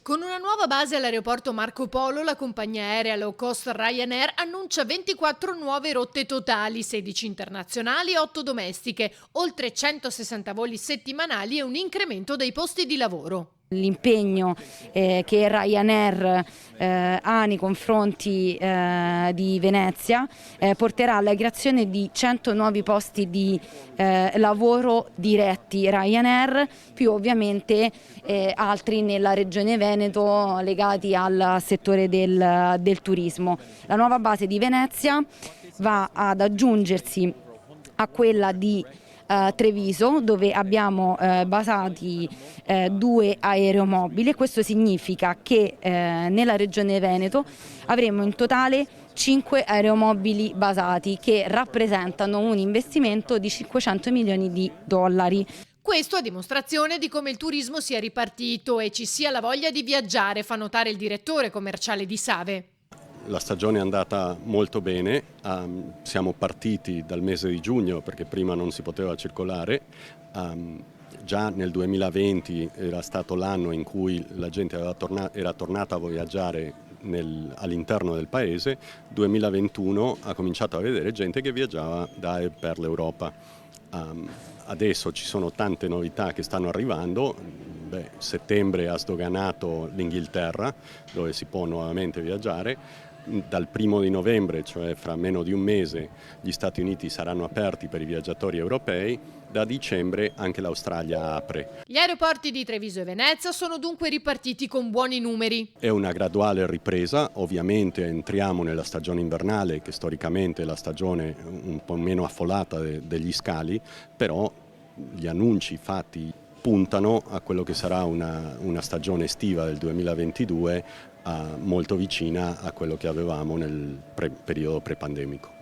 Con una nuova base all'aeroporto Marco Polo, la compagnia aerea low cost Ryanair annuncia 24 nuove rotte totali, 16 internazionali e 8 domestiche, oltre 160 voli settimanali e un incremento dei posti di lavoro. L'impegno che Ryanair ha nei confronti di Venezia porterà alla creazione di 100 nuovi posti di lavoro diretti Ryanair, più ovviamente altri nella regione Veneto legati al settore del turismo. La nuova base di Venezia va ad aggiungersi a quella di Treviso, dove abbiamo basati 2 aeromobili. Questo significa che nella regione Veneto avremo in totale 5 aeromobili basati, che rappresentano un investimento di 500 milioni di dollari. Questo a dimostrazione di come il turismo sia ripartito e ci sia la voglia di viaggiare, fa notare il direttore commerciale di Save. La stagione è andata molto bene, siamo partiti dal mese di giugno perché prima non si poteva circolare, già nel 2020 era stato l'anno in cui la gente era tornata a viaggiare all'interno del paese, 2021 ha cominciato a vedere gente che viaggiava da e per l'Europa. Adesso ci sono tante novità che stanno arrivando. Settembre ha sdoganato l'Inghilterra, dove si può nuovamente viaggiare. Dal 1° di novembre, cioè fra meno di un mese, gli Stati Uniti saranno aperti per i viaggiatori europei. Da dicembre anche l'Australia apre. Gli aeroporti di Treviso e Venezia sono dunque ripartiti con buoni numeri. È una graduale ripresa, ovviamente entriamo nella stagione invernale, che storicamente è la stagione un po' meno affollata degli scali, però gli annunci fatti puntano a quello che sarà una stagione estiva del 2022 molto vicina a quello che avevamo nel periodo pre-pandemico.